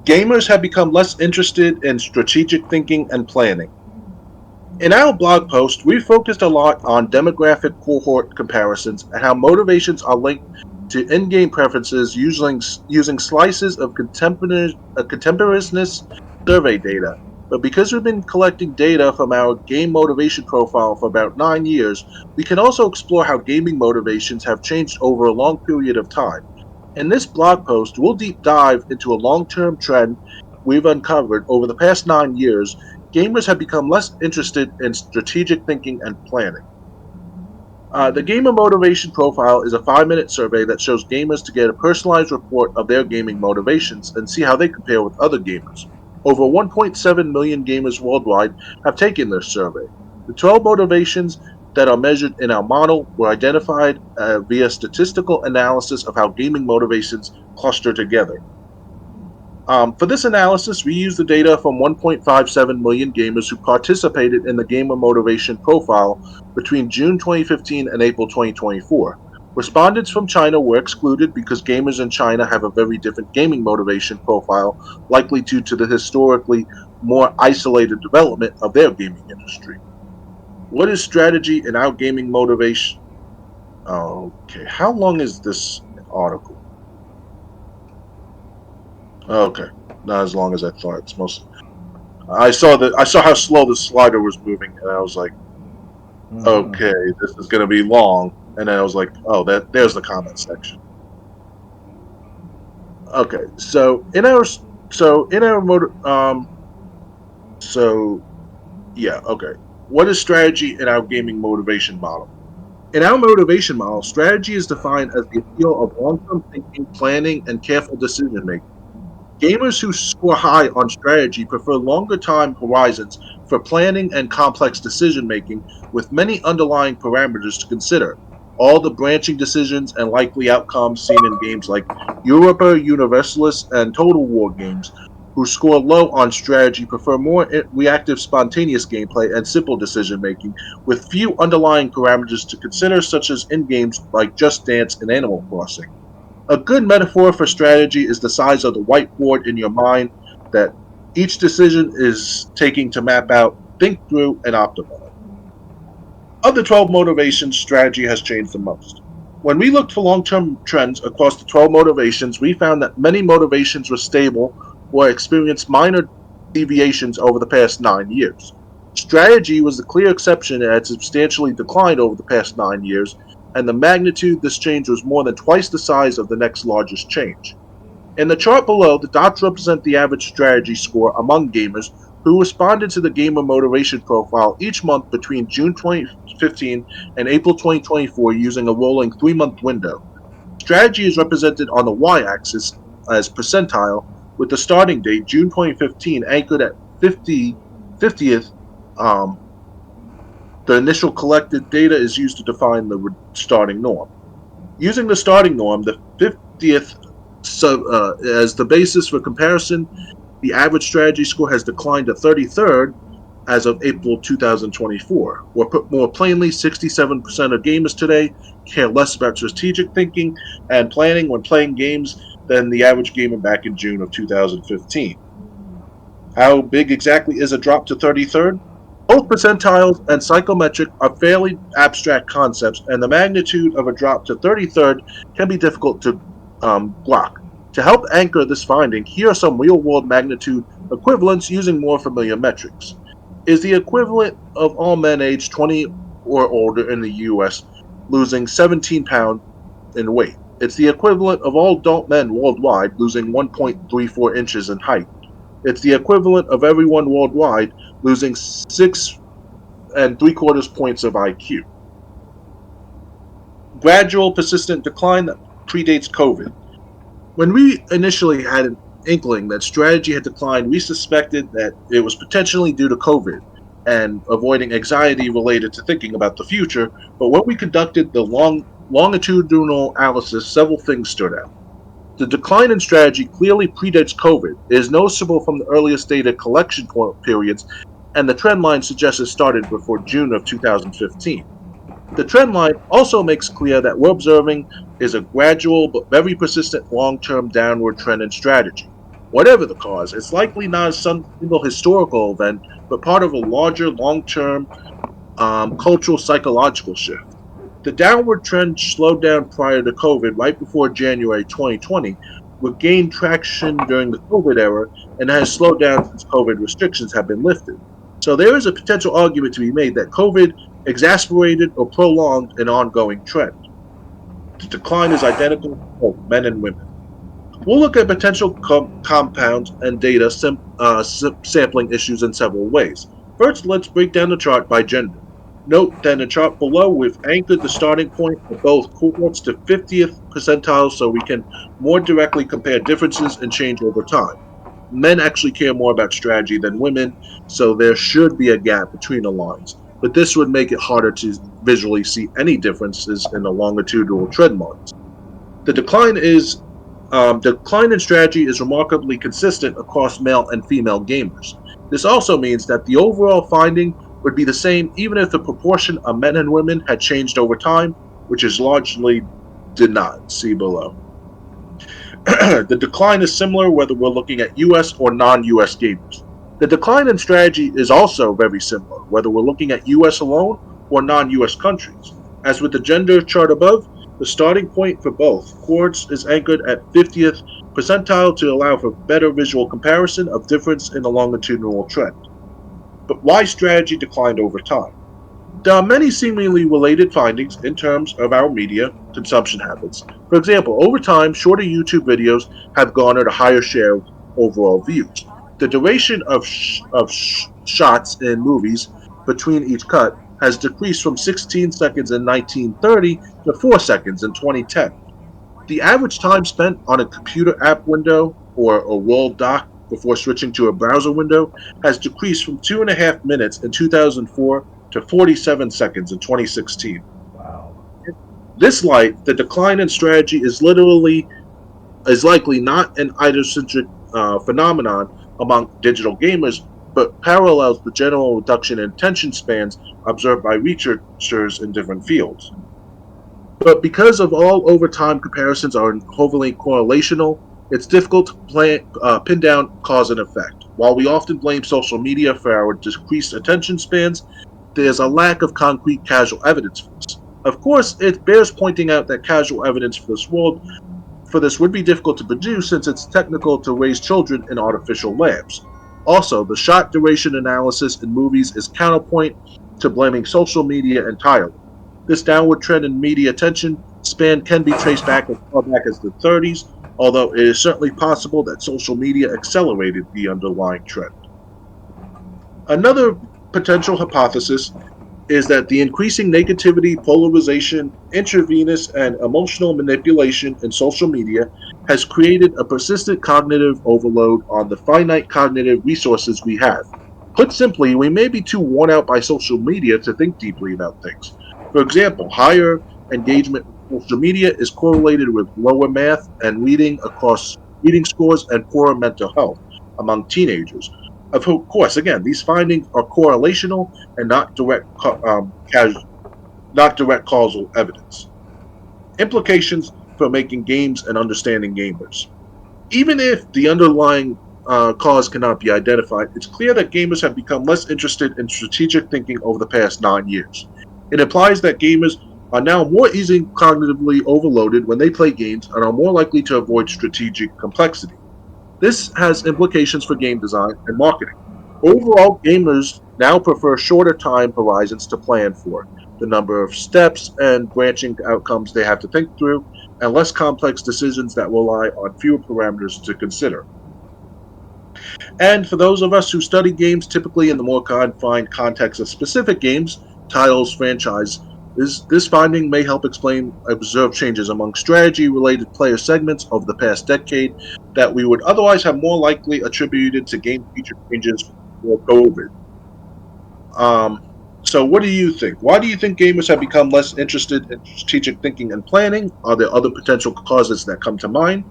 Gamers have become less interested in strategic thinking and planning. In our blog post, we focused a lot on demographic cohort comparisons and how motivations are linked to in-game preferences using slices of contemporaneous survey data. But because we've been collecting data from our game motivation profile for about 9 years, we can also explore how gaming motivations have changed over a long period of time. In this blog post, we'll deep dive into a long-term trend we've uncovered over the past 9 years. Gamers have become less interested in strategic thinking and planning. The Gamer Motivation Profile is a 5-minute survey that shows gamers to get a personalized report of their gaming motivations and see how they compare with other gamers. Over 1.7 million gamers worldwide have taken this survey. The 12 motivations that are measured in our model were identified via statistical analysis of how gaming motivations cluster together. For this analysis, we used the data from 1.57 million gamers who participated in the Gamer Motivation Profile between June 2015 and April 2024. Respondents from China were excluded because gamers in China have a very different gaming motivation profile, likely due to the historically more isolated development of their gaming industry. What is strategy in our gaming motivation? Okay, how long is this article? Okay, not as long as I thought. It's mostly. I saw how slow the slider was moving, and I was like, okay, this is going to be long. And then I was like, oh, there's the comment section. Okay, what is strategy in our gaming motivation model? In our motivation model, strategy is defined as the appeal of long-term thinking, planning, and careful decision-making. Gamers who score high on strategy prefer longer time horizons for planning and complex decision-making with many underlying parameters to consider. All the branching decisions and likely outcomes seen in games like Europa Universalis and Total War games. Who score low on strategy prefer more reactive, spontaneous gameplay and simple decision-making with few underlying parameters to consider, such as in games like Just Dance and Animal Crossing. A good metaphor for strategy is the size of the whiteboard in your mind that each decision is taking to map out, think through, and optimize. Of the 12 motivations, strategy has changed the most. When we looked for long-term trends across the 12 motivations, we found that many motivations were stable or experienced minor deviations over the past 9 years. Strategy was the clear exception and had substantially declined over the past 9 years, and the magnitude of this change was more than twice the size of the next largest change. In the chart below, the dots represent the average strategy score among gamers who responded to the Gamer Motivation Profile each month between June 2015 and April 2024 using a rolling 3-month window. Strategy is represented on the y-axis as percentile, with the starting date, June 2015, anchored at 50th. The initial collected data is used to define the starting norm. Using the starting norm, the 50th as the basis for comparison, the average strategy score has declined to 33rd as of April 2024. Or put more plainly, 67% of gamers today care less about strategic thinking and planning when playing games than the average gamer back in June of 2015. How big exactly is a drop to 33rd? Both percentiles and psychometric are fairly abstract concepts, and the magnitude of a drop to 33rd can be difficult to block. To help anchor this finding, here are some real-world magnitude equivalents using more familiar metrics. Is the equivalent of all men aged 20 or older in the U.S. losing 17 pounds in weight. It's the equivalent of all adult men worldwide losing 1.34 inches in height. It's the equivalent of everyone worldwide losing 6 3/4 points of IQ. Gradual, persistent decline that predates COVID. When we initially had an inkling that strategy had declined, we suspected that it was potentially due to COVID and avoiding anxiety related to thinking about the future, but when we conducted the longitudinal analysis, several things stood out. The decline in strategy clearly predates COVID. It is noticeable from the earliest data collection periods, and the trend line suggests it started before June of 2015. The trend line also makes clear that we're observing is a gradual but very persistent long-term downward trend in strategy. Whatever the cause, it's likely not a single historical event, but part of a larger, long-term cultural psychological shift. The downward trend slowed down prior to COVID, right before January 2020, but gained traction during the COVID era and has slowed down since COVID restrictions have been lifted. So there is a potential argument to be made that COVID exacerbated or prolonged an ongoing trend. The decline is identical for both men and women. We'll look at potential compounds and data sampling issues in several ways. First, let's break down the chart by gender. Note that in the chart below, we've anchored the starting point for both cohorts to 50th percentile so we can more directly compare differences and change over time. Men actually care more about strategy than women, so there should be a gap between the lines. But this would make it harder to visually see any differences in the longitudinal trend lines. The decline in strategy is remarkably consistent across male and female gamers. This also means that the overall finding would be the same even if the proportion of men and women had changed over time, which is largely did not. See below. The decline is similar whether we're looking at US or non-US gamers. The decline in strategy is also very similar whether we're looking at US alone or non-US countries. As with the gender chart above, the starting point for both cohorts is anchored at 50th percentile to allow for better visual comparison of difference in the longitudinal trend. But why strategy declined over time? There are many seemingly related findings in terms of our media consumption habits. For example, over time, shorter YouTube videos have garnered a higher share of overall views. The duration of shots in movies between each cut has decreased from 16 seconds in 1930 to 4 seconds in 2010. The average time spent on a computer app window or a Word doc before switching to a browser window has decreased from 2.5 minutes in 2004 to 47 seconds in 2016. Wow. This light, the decline in strategy is likely not an idiosyncratic phenomenon among digital gamers, but parallels the general reduction in attention spans observed by researchers in different fields. But because of all over time comparisons are overly correlational, it's difficult to pin down cause and effect. While we often blame social media for our decreased attention spans, there's a lack of concrete causal evidence for this. Of course, it bears pointing out that causal evidence for this would be difficult to produce since it's technical to raise children in artificial labs. Also, the shot duration analysis in movies is counterpoint to blaming social media entirely. This downward trend in media attention span can be traced back as far back as the 30s, although it is certainly possible that social media accelerated the underlying trend. Another potential hypothesis is that the increasing negativity, polarization, intravenous, and emotional manipulation in social media has created a persistent cognitive overload on the finite cognitive resources we have. Put simply, we may be too worn out by social media to think deeply about things. For example, higher engagement with social media is correlated with lower math and reading scores and poorer mental health among teenagers. Of course, again, these findings are correlational and not direct causal evidence. Implications for making games and understanding gamers. Even if the underlying cause cannot be identified, it's clear that gamers have become less interested in strategic thinking over the past 9 years. It implies that gamers are now more easily cognitively overloaded when they play games and are more likely to avoid strategic complexity. This has implications for game design and marketing. Overall, gamers now prefer shorter time horizons to plan for, the number of steps and branching outcomes they have to think through, and less complex decisions that rely on fewer parameters to consider. And for those of us who study games, typically in the more confined context of specific games, titles, franchise, this finding may help explain observed changes among strategy-related player segments over the past decade that we would otherwise have more likely attributed to game feature changes or COVID. So what do you think? Why do you think gamers have become less interested in strategic thinking and planning? Are there other potential causes that come to mind?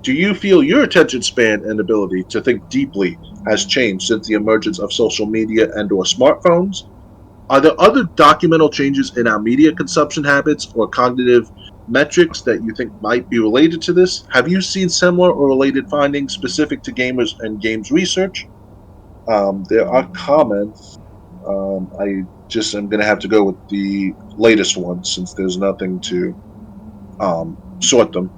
Do you feel your attention span and ability to think deeply has changed since the emergence of social media and/or smartphones? Are there other documental changes in our media consumption habits or cognitive metrics that you think might be related to this? Have you seen similar or related findings specific to gamers and games research? There are comments. I just am going to have to go with the latest one since there's nothing to sort them.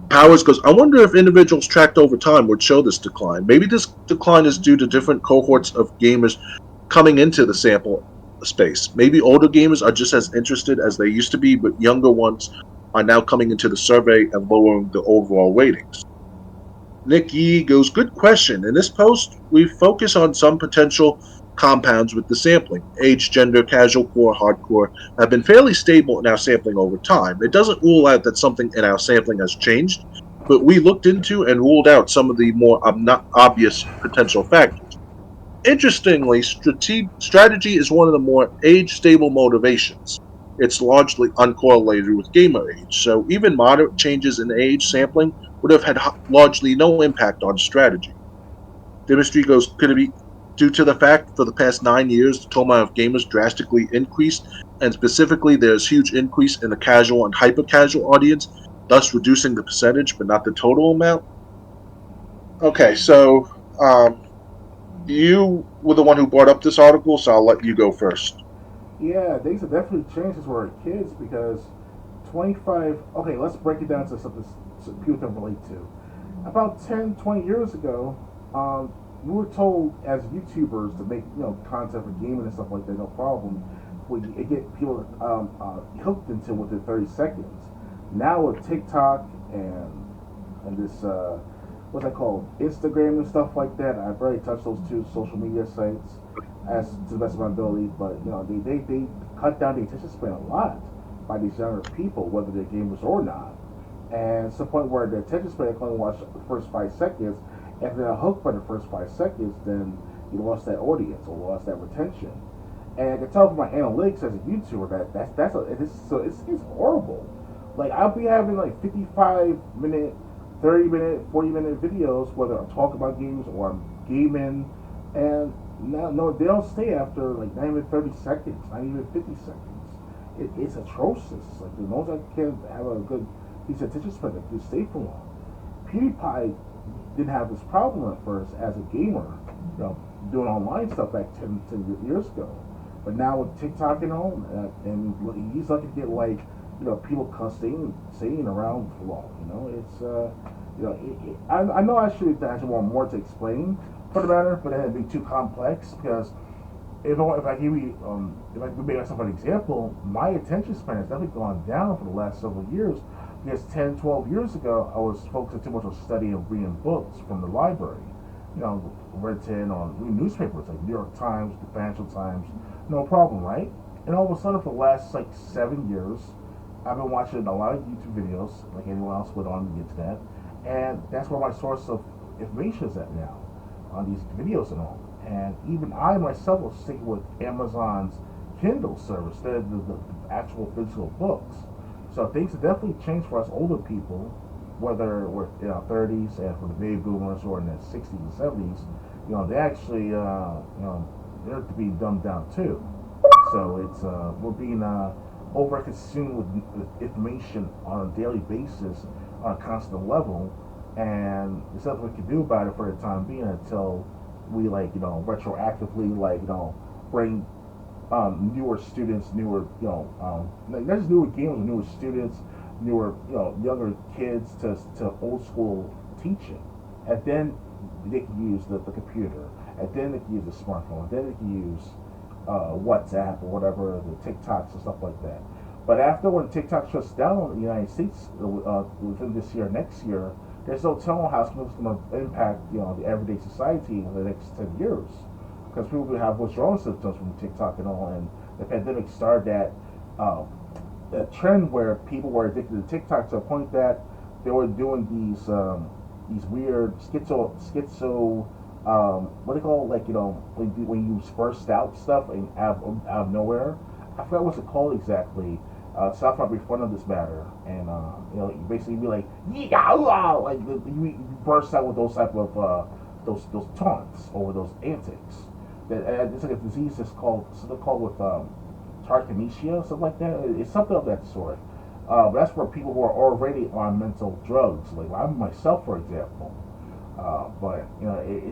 Powers goes, I wonder if individuals tracked over time would show this decline. Maybe this decline is due to different cohorts of gamers coming into the sample space. Maybe older gamers are just as interested as they used to be, but younger ones are now coming into the survey and lowering the overall ratings. Nick Yee goes, good question. In this post, we focus on some potential compounds with the sampling. Age, gender, casual core, hardcore have been fairly stable in our sampling over time. It doesn't rule out that something in our sampling has changed, but we looked into and ruled out some of the more obvious potential factors. Interestingly, strategy is one of the more age-stable motivations. It's largely uncorrelated with gamer age, so even moderate changes in age sampling would have had largely no impact on strategy. Dentistry goes, could it be due to the fact for the past 9 years the total amount of gamers drastically increased, and specifically there's huge increase in the casual and hyper-casual audience, thus reducing the percentage but not the total amount? Okay, so you were the one who brought up this article, so I'll let you go first. Yeah, things have definitely changed since we were kids because 25. Okay, let's break it down to something people can relate to. About 10, 20 years ago, we were told as YouTubers to make content for gaming and stuff like that, no problem. We get people hooked into within 30 seconds. Now with TikTok and this what's that called, Instagram and stuff like that. I've already touched those two social media sites as to the best of my ability, but they cut down the attention span a lot by these younger people, whether they're gamers or not. And it's the point where the attention span can only watch the first 5 seconds. If they're not hooked by the first 5 seconds, then you lost that audience or lost that retention. And I can tell from my analytics as a YouTuber that it's horrible. Like I'll be having like 55-minute, 30-minute, 40-minute videos, whether I'm talking about games or I'm gaming, and no, they don't stay after like not even 30 seconds, not even 50 seconds. It's atrocious. Like the most I can have a good piece of attention span that can stay for long. PewDiePie didn't have this problem at first as a gamer, doing online stuff back 10 years ago. But now with TikTok and all, and he's lucky to get like, people staying around for long. I know I should actually want more to explain for the matter, but it'd be too complex because if I give you if I make myself an example, my attention span has definitely gone down for the last several years. Because 10, 12 years ago, I was focusing too much on studying and reading books from the library. Written on newspapers like New York Times, the Financial Times, no problem, right? And all of a sudden, for the last like 7 years, I've been watching a lot of YouTube videos, like anyone else would on the internet, and that's where my source of information is at now, on these videos and all. And even I myself was sticking with Amazon's Kindle service instead of the actual physical books. So things have definitely changed for us older people, whether we're in our 30s and for the baby boomers who are in their 60s and 70s. They actually, they're to be dumbed down too. So it's we're being over consumed with information on a daily basis on a constant level, and there's nothing we can do about it for the time being until we retroactively bring newer students, not just newer gamers, newer students, newer younger kids to old school teaching, and then they can use the computer, and then they can use the smartphone, and then they can use WhatsApp or whatever, the TikToks and stuff like that. But after when TikTok shuts down in the United States within this year, next year, there's no telling how it's going to impact the everyday society in the next 10 years. Because people will have withdrawal symptoms from TikTok and all, and the pandemic started that trend where people were addicted to TikTok to a point that they were doing these weird schizo what do you call it, when you burst out stuff and out of nowhere. I forgot what's it called exactly. South Park made fun of this matter, and you basically be like, yeah, like you burst out with those type of those taunts or those antics. That it's like a disease that's called something called with trichomania, something like that. It's something of that sort. But that's for people who are already on mental drugs, like I'm myself, for example. But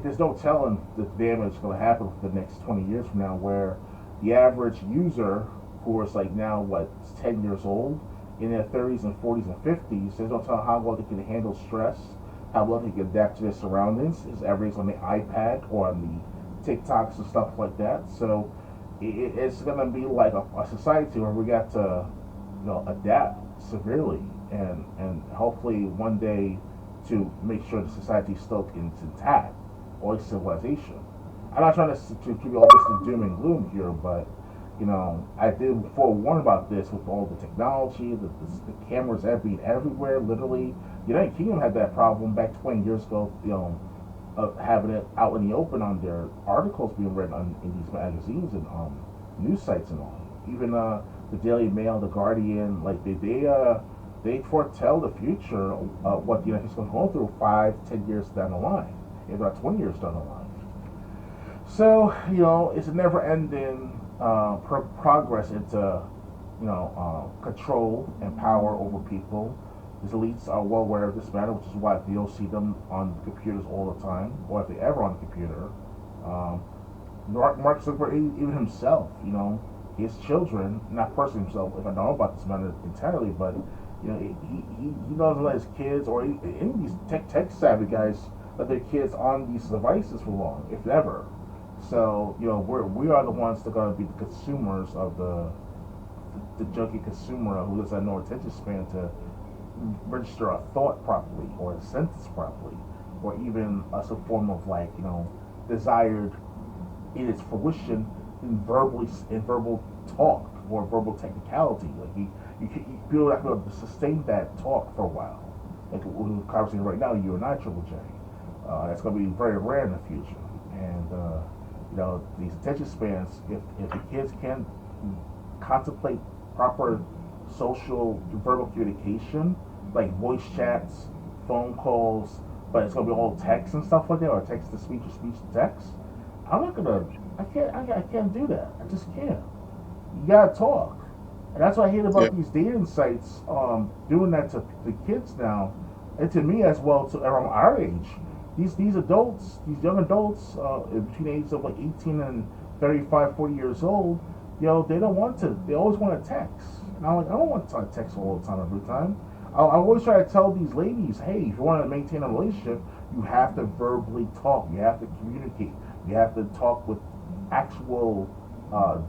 there's no telling the damage going to happen for the next 20 years from now, where the average user, who is like now 10 years old, in their 30s and 40s and 50s, there's no telling how well they can handle stress, how well they can adapt to their surroundings. Is everything's on the iPad or on the TikToks and stuff like that. So it's going to be like a society where we got to adapt severely, and hopefully one day to make sure the society still is intact, or civilization. I'm not trying to give you all this doom and gloom here, but I did forewarn about this with all the technology, the cameras being everywhere. Literally, the United Kingdom had that problem back 20 years ago. Of having it out in the open on their articles being read in these magazines and news sites and all. Even the Daily Mail, the Guardian, like they foretell the future of what the United States is going to go through 5, 10 years down the line, if not 20 years down the line. So it's a never-ending progress into control and power over people. These elites are well aware of this matter, which is why you'll see them on computers all the time, or if they ever on a computer. Mark Zuckerberg, even himself, his children, not personally himself, if I know about this matter entirely, but he doesn't let his kids or any of these tech savvy guys let their kids on these devices for long, if ever. So we are the ones that are going to be the consumers of the junkie consumer who doesn't have no attention span to register a thought properly or a sentence properly, or even some form of desired in its fruition in verbal talk or verbal technicality. Like you people are not going to sustain that talk for a while. Like we're conversing right now, you and I, Triple J. That's going to be very rare in the future. And these attention spans, if the kids can contemplate proper social verbal communication, like voice chats, phone calls, but it's gonna be all text and stuff like that, or text to speech or speech to text. I can't do that. I just can't. You gotta talk, and that's what I hate about these dating sites doing that to the kids now, and to me as well, to around our age. These adults, these young adults, between the ages of 18 and 35, 40 years old, they don't want to. They always want to text. And I'm like, I don't want to text all the time, every time. I always try to tell these ladies, hey, if you want to maintain a relationship, you have to verbally talk. You have to communicate. You have to talk with actual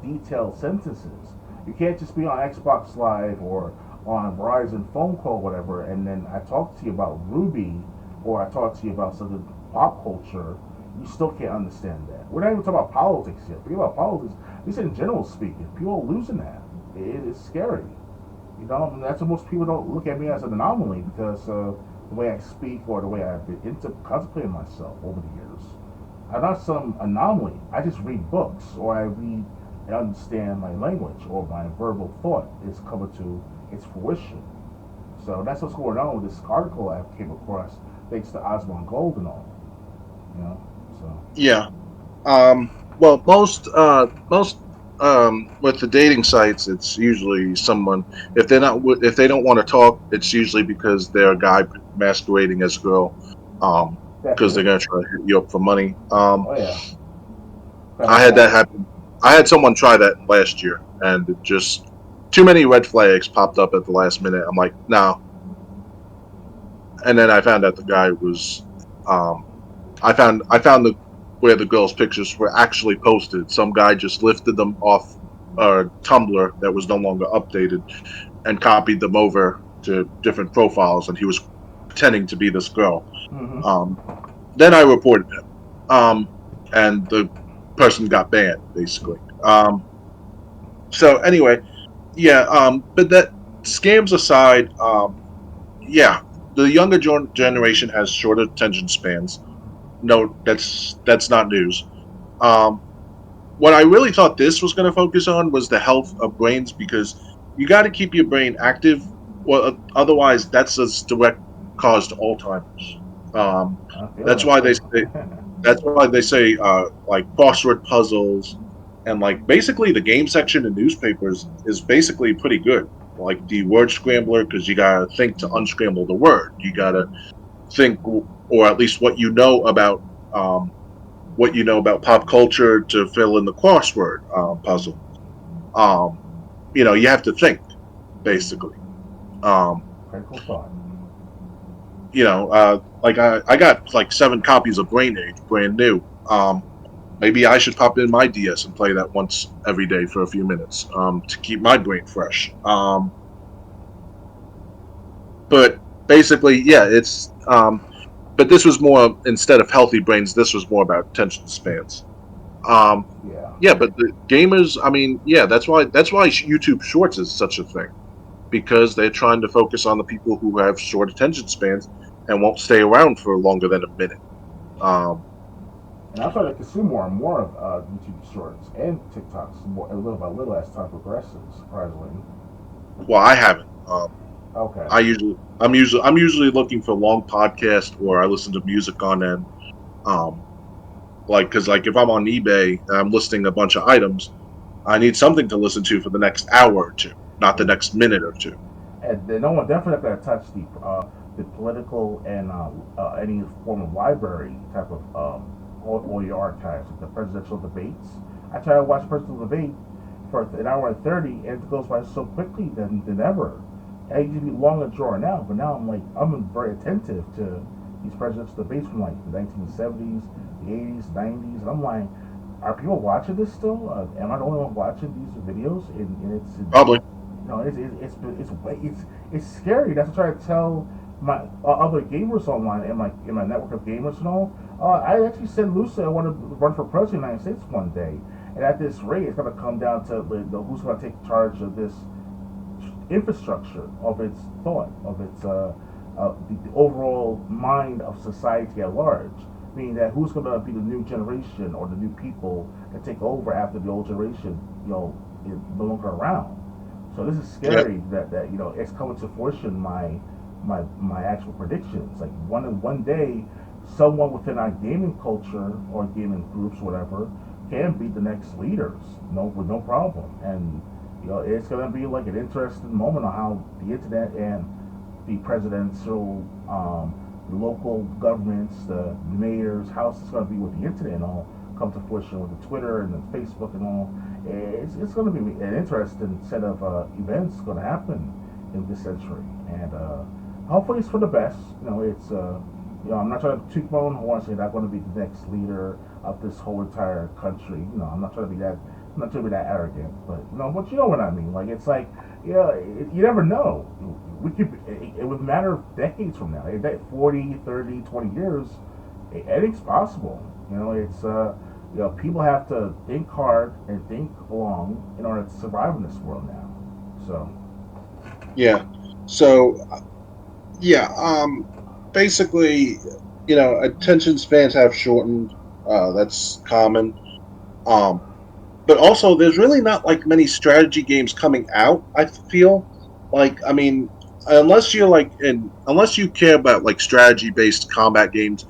detailed sentences. You can't just be on Xbox Live or on Verizon phone call, whatever, and then I talk to you about Ruby or I talk to you about something pop culture. You still can't understand that. We're not even talking about politics yet. Forget about politics. Just in general speaking, people are losing that. It is scary. That's why most people don't look at me as an anomaly, because of the way I speak or the way I've been contemplating myself over the years. I'm not some anomaly. I just read books, or I read and understand my language, or my verbal thought is coming to its fruition. So that's what's going on with this article I came across, thanks to Osmond Gold and all. So. Yeah. Well, most with the dating sites, it's usually someone. If they don't want to talk, it's usually because they're a guy masquerading as a girl. Because they're gonna try to hit you up for money. Oh yeah. I had that happen. I had someone try that last year, and it just too many red flags popped up at the last minute. I'm like, no. And then I found out the guy was. I found where the girls' pictures were actually posted. Some guy just lifted them off a Tumblr that was no longer updated and copied them over to different profiles, and he was pretending to be this girl. Mm-hmm. Then I reported him, and the person got banned, basically. So anyway, yeah. But that scams aside, yeah, the younger generation has shorter attention spans. No, that's not news. What I really thought this was going to focus on was the health of brains, because you got to keep your brain active, or otherwise that's a direct cause to Alzheimer's. That's why they say like crossword puzzles and like basically the game section in newspapers is basically pretty good. like the word scrambler, because you gotta think to unscramble the word. You gotta think, or at least um, what you know about pop culture to fill in the crossword puzzle. Um, you have to think basically. Um, Critical thought. like I got like 7 copies of Brain Age, brand new. Maybe I should pop in my DS and play that once every day for a few minutes to keep my brain fresh. But basically, yeah, it's. But this was more, instead of healthy brains, this was more about attention spans. Um, Yeah. yeah, but the gamers, I mean, yeah, that's why YouTube Shorts is such a thing, because they're trying to focus on the people who have short attention spans and won't stay around for longer than a minute. Um, And I'm starting to consume more and more of YouTube Shorts and TikToks more, little by little as time progresses. Surprisingly. well, I haven't. Okay. I'm usually looking for long podcasts, or I listen to music on them. Um, because like if I'm on eBay and I'm listing a bunch of items, I need something to listen to for the next hour or two, not the next minute or two. And no one definitely not going to touch the political and any form of library type of audio archives, like the presidential debates. I try to watch presidential debate for an hour and 30, and it goes by so quickly than ever. It used to be long and drawn out, but now I'm very attentive to these presidential debates from like the 1970s, the 80s, 90s, and I'm like, are people watching this still? Am I the only one watching these videos? And it's Probably. no, it's scary. That's what I try to tell my other gamers online in my network of gamers and all. I actually said, Lucy, I want to run for president of the United States one day, and at this rate, it's going to come down to who's going to take charge of this infrastructure, of its thought, of its the overall mind of society at large. Meaning that who's going to be the new generation or the new people that take over after the old generation, is no longer around. So this is Yeah. scary that it's coming to fruition. My actual predictions, like one day, someone within our gaming culture or gaming groups, whatever, can be the next leaders, with no problem. And it's gonna be like an interesting moment on how the internet and the presidential, local governments, the mayors, house is gonna be with the internet and all come to fruition with the Twitter and the Facebook and all. It's going to be an interesting set of events going to happen in this century, and hopefully it's for the best. I'm not trying to toot my own horn and say that I'm going to be the next leader of this whole entire country. I'm not trying to be that. I'm not trying to be that arrogant, but you know what I mean. Like it's like, you never know. We could. It would matter decades from now. 40, 30, 20 years. Anything's possible. It's people have to think hard and think long in order to survive in this world now. So, Yeah. So, yeah. Basically, attention spans have shortened. That's common. Um, but also, there's really not like many strategy games coming out. I feel like, I mean, unless you care about like strategy-based combat games.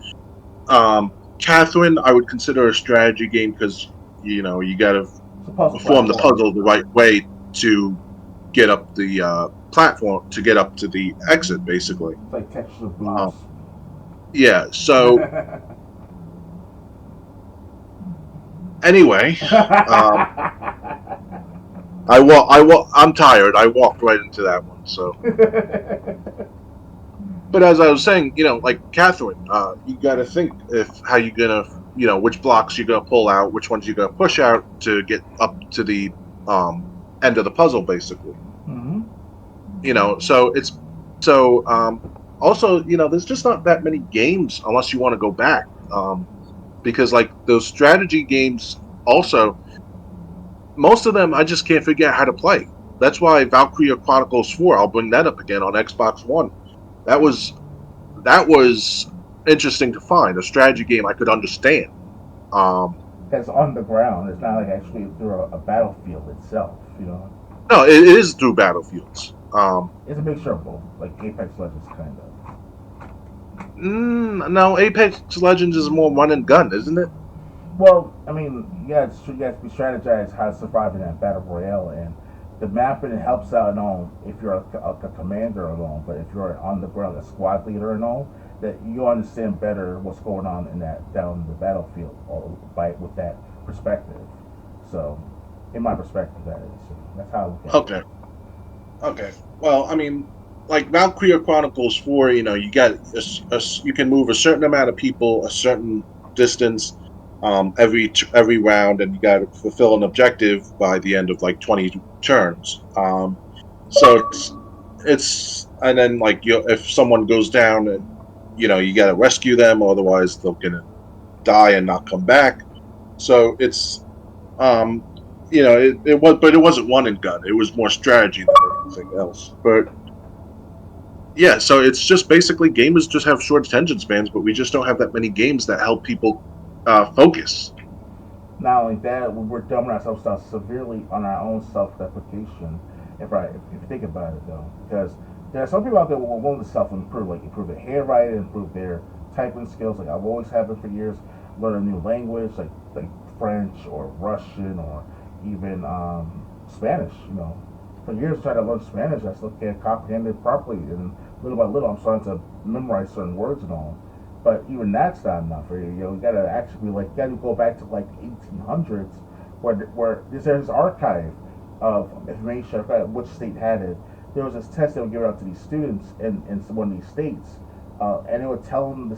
Catherine, I would consider a strategy game because you got to it's a puzzle form the platform. puzzle the right way to get up the platform, to get up to the exit, basically. It's like Texas Blues. Yeah. So anyway, um, I'm tired. I walked right into that one. So, but as I was saying, like Catherine, you got to think if how you gonna, which blocks you're gonna pull out, which ones you're gonna push out to get up to the end of the puzzle, basically. hmm So it's also, there's just not that many games unless you want to go back, because like those strategy games, also most of them I just can't figure out how to play. That's why Valkyria Chronicles 4, I'll bring that up again on Xbox One. That was that was interesting to find a strategy game I could understand. Um, That's on the ground. It's not like actually through a battlefield itself. no, it is through battlefields. It's a mixture of both, like Apex Legends, kind of. No, Apex Legends is more run and gun, isn't it? Well, I mean, yeah, it's true. You have to be strategized how to survive in that battle royale, and the mapping it helps out and all if you're a commander alone, but if you're on the ground a squad leader and all, that you understand better what's going on in that down the battlefield or by with that perspective. So, in my perspective, that is that's how I look at it. Okay. Okay. Well, I mean, like Valkyria Chronicles 4, you got you can move a certain amount of people a certain distance every round, and you got to fulfill an objective by the end of like 20 turns. So it's and then like if someone goes down, and you got to rescue them, otherwise they're gonna die and not come back. So it's um, it was, but it wasn't one and gun. It was more strategy than anything else. But yeah, so it's just basically gamers just have short attention spans, but we just don't have that many games that help people focus. Not only that, we're dumbing ourselves down severely on our own self-deprecation. If you think about it though, because there are some people out there who are willing to self-improve, like improve their handwriting, improve their typing skills. Like I've always had them for years, learn a new language, like French or Russian or even Spanish. For years trying to learn Spanish, I still can't comprehend it properly, and little by little, I'm starting to memorize certain words and all. But even that's not enough. You gotta actually gotta go back to like 1800s, where there's this archive of information. I forgot which state had it. There was this test they would give out to these students in one of these states, and it would tell them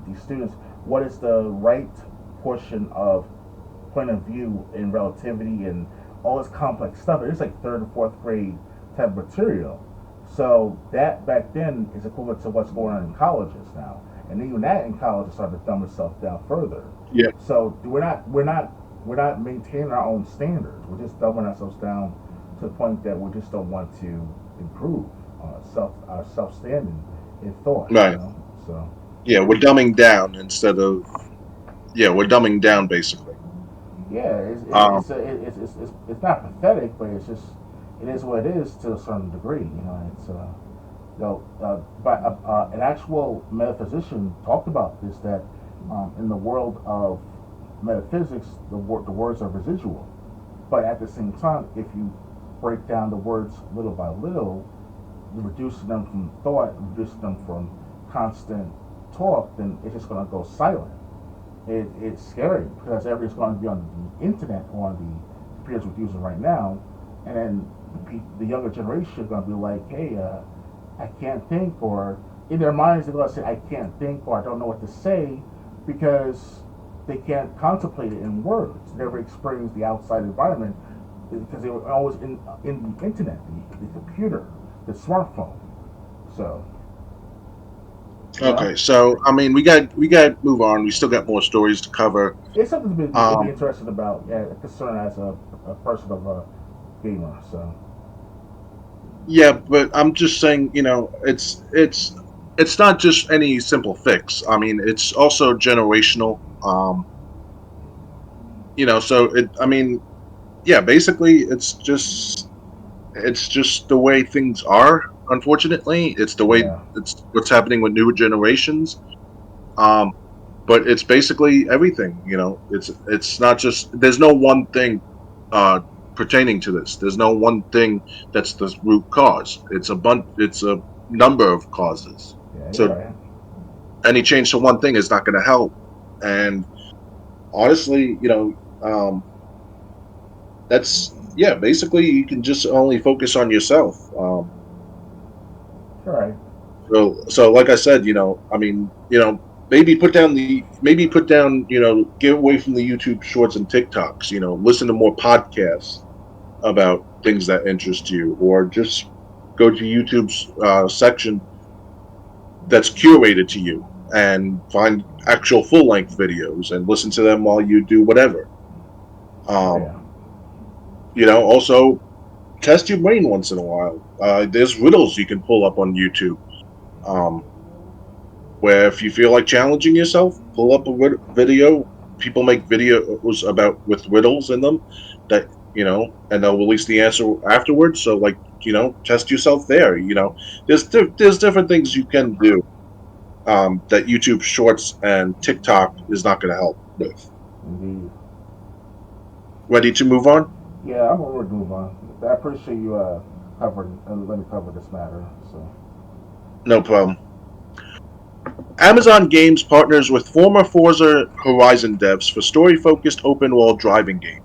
these students what is the right portion of point of view in relativity and all this complex stuff. It's like third or fourth grade type of material. So that back then is equivalent to what's going on in colleges now, and even that in college is starting to dumb itself down further. Yeah. So we're not maintaining our own standards. We're just dumbing ourselves down to the point that we just don't want to improve our self standing in thought. Right. So yeah, we're dumbing down instead of we're dumbing down basically. yeah, it's not pathetic, but it's just it is what it is to a certain degree. It's but an actual metaphysician talked about this that in the world of metaphysics, the words are residual, but at the same time, if you break down the words little by little, reducing them from thought, reducing them from constant talk, then it's just going to go silent. It's scary because everybody's going to be on the internet or on the computers we're using right now, and then the younger generation is going to be like, hey, I can't think, or in their minds they're going to say, I can't think, or I don't know what to say, because they can't contemplate it in words, never experience the outside environment, because they were always in the internet, the computer, the smartphone. So. Okay, so I mean, we got to move on. We still got more stories to cover. It's something to be interested about. Yeah, concern as a person of a gamer. So. Yeah, but I'm just saying, it's not just any simple fix. I mean, it's also generational. So I mean, yeah, basically, it's just the way things are. Unfortunately, it's the way it's what's happening with newer generations. But it's basically everything. It's not just there's no one thing pertaining to this. There's no one thing that's the root cause. It's a number of causes. Yeah, So right. any change to one thing is not going to help. And honestly, that's basically you can just only focus on yourself. Right. So like I said, I mean, maybe put down, get away from the YouTube shorts and TikToks, listen to more podcasts about things that interest you, or just go to YouTube's section that's curated to you and find actual full-length videos and listen to them while you do whatever. Also test your brain once in a while. There's riddles you can pull up on YouTube, where if you feel like challenging yourself, pull up a video. People make videos with riddles in them that and they'll release the answer afterwards. So test yourself there. There's different things you can do that YouTube Shorts and TikTok is not going to help with. Indeed. Ready to move on? Yeah, I'm ready to move on. I appreciate you covering and let me cover this matter. So No problem. Amazon Games partners with former Forza Horizon devs for story-focused open-world driving game.